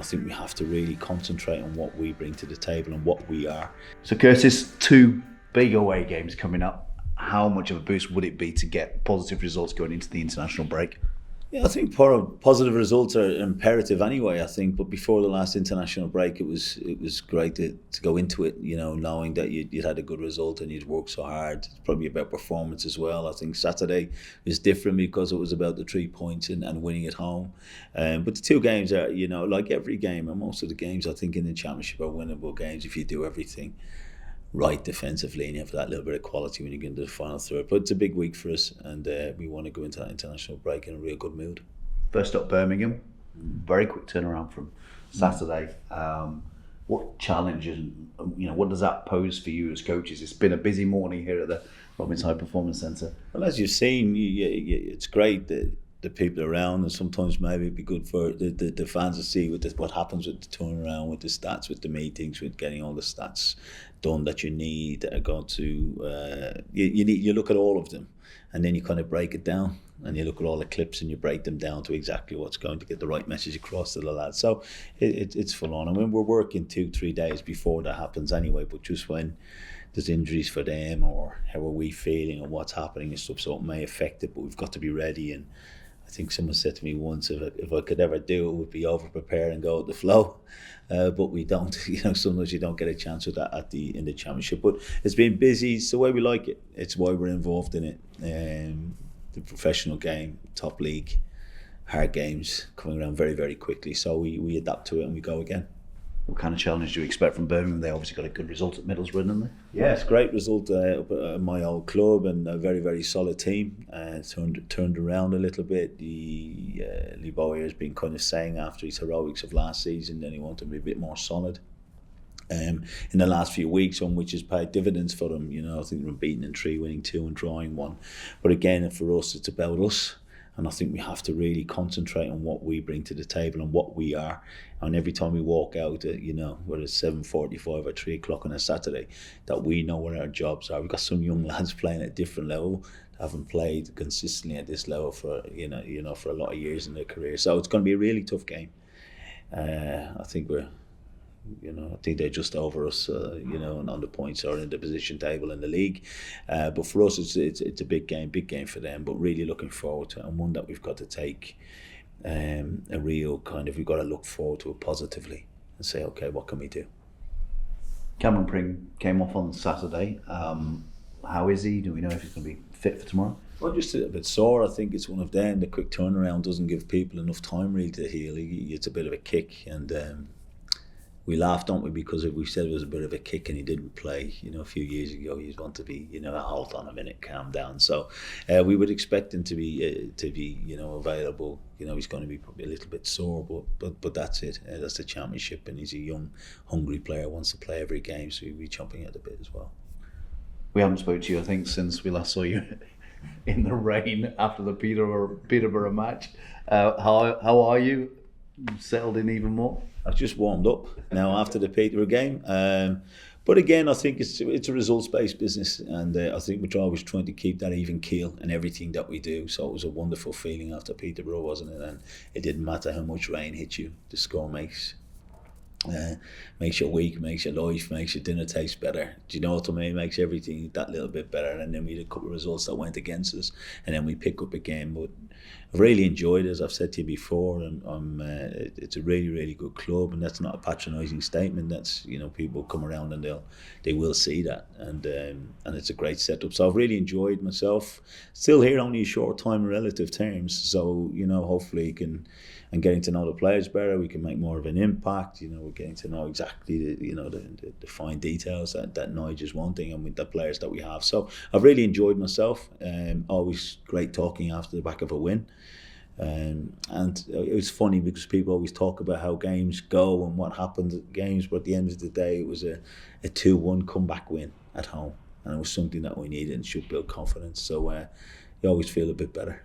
think we have to really concentrate on what we bring to the table and what we are. So Curtis, 2 big away games coming up. How much of a boost would it be to get positive results going into the international break? Yeah, I think positive results are imperative anyway, I think. But before the last international break, it was great to go into it, knowing that you'd had a good result and you'd worked so hard. It's probably about performance as well. I think Saturday is different because it was about the 3 points and winning at home. But the 2 games are, like every game, and most of the games I think in the Championship are winnable games if you do everything right defensively and you have that little bit of quality when you get into the final third. But it's a big week for us, and we want to go into that international break in a real good mood. First up, Birmingham. Very quick turnaround from Saturday. What challenges, what does that pose for you as coaches? It's been a busy morning here at the Robbins High Performance Centre. Well, as you've seen, it's great that the people around, and sometimes maybe it'd be good for the fans to see what happens with the turnaround, with the stats, with the meetings, with getting all the stats done that you need that are going to you look at all of them, and then you kind of break it down, and you look at all the clips and you break them down to exactly what's going to get the right message across to the lads. So it's full on. I mean, we're working 2-3 days before that happens anyway, but just when there's injuries for them or how are we feeling or what's happening and stuff, so it may affect it, but we've got to be ready. And I think someone said to me once, if I could ever do it, would be over-prepare and go with the flow. But we don't. Sometimes you don't get a chance with that in the Championship. But it's been busy. It's the way we like it. It's why we're involved in it. The professional game, top league, hard games coming around very, very quickly. So we adapt to it and we go again. What kind of challenge do you expect from Birmingham? They obviously got a good result at Middlesbrough, didn't they? Yeah, it's a great result up at my old club, and a very, very solid team. Turned around a little bit. Lee Bowyer has been kind of saying after his heroics of last season that he wanted to be a bit more solid. In the last few weeks, on which has paid dividends for them. I think we're beaten in 3, winning 2 and drawing 1. But again, for us, it's about us. And I think we have to really concentrate on what we bring to the table and what we are. And every time we walk out, whether it's 7:45 or 3 o'clock on a Saturday, that we know what our jobs are. We've got some young lads playing at a different level, haven't played consistently at this level for for a lot of years in their career. So it's going to be a really tough game. I think I think they're just over us, and on the points or in the position table in the league. But for us, it's a big game for them. But really looking forward to it, and one that we've got to take a real we've got to look forward to it positively and say, okay, what can we do? Cameron Pring came off on Saturday. How is he? Do we know if he's going to be fit for tomorrow? Well, just a bit sore. I think it's one of them. The quick turnaround doesn't give people enough time really to heal. It's a bit of a kick, and we laughed, don't we, because we said it was a bit of a kick and he didn't play. A few years ago, he'd want to be, hold on a minute, calm down. So we would expect him to be available. He's going to be probably a little bit sore, but that's it. That's the Championship, and he's a young, hungry player, wants to play every game, so he'll be chomping at the bit as well. We haven't spoken to you, I think, since we last saw you in the rain after the Peterborough match. How are you? Settled in even more? I've just warmed up now after the Peterborough game. But again, I think it's a results-based business, and I think we're always trying to keep that even keel in everything that we do. So it was a wonderful feeling after Peterborough, wasn't it? And it didn't matter how much rain hit you. The score makes your week, makes your life, makes your dinner taste better. Do you know what I mean? It makes everything that little bit better. And then we had a couple of results that went against us, and then we pick up again. But I've really enjoyed it, as I've said to you before, and it's a really, really good club, and that's not a patronising statement. That's, people come around and they will see that, and it's a great setup. So I've really enjoyed myself. Still here only a short time in relative terms, so hopefully and getting to know the players better, we can make more of an impact. We're getting to know exactly the fine details that Nigel's wanting, and with the players that we have. So I've really enjoyed myself. Always great talking after the back of a win. And it was funny because people always talk about how games go and what happens at games, but at the end of the day, it was a 2-1 comeback win at home, and it was something that we needed and should build confidence. So you always feel a bit better.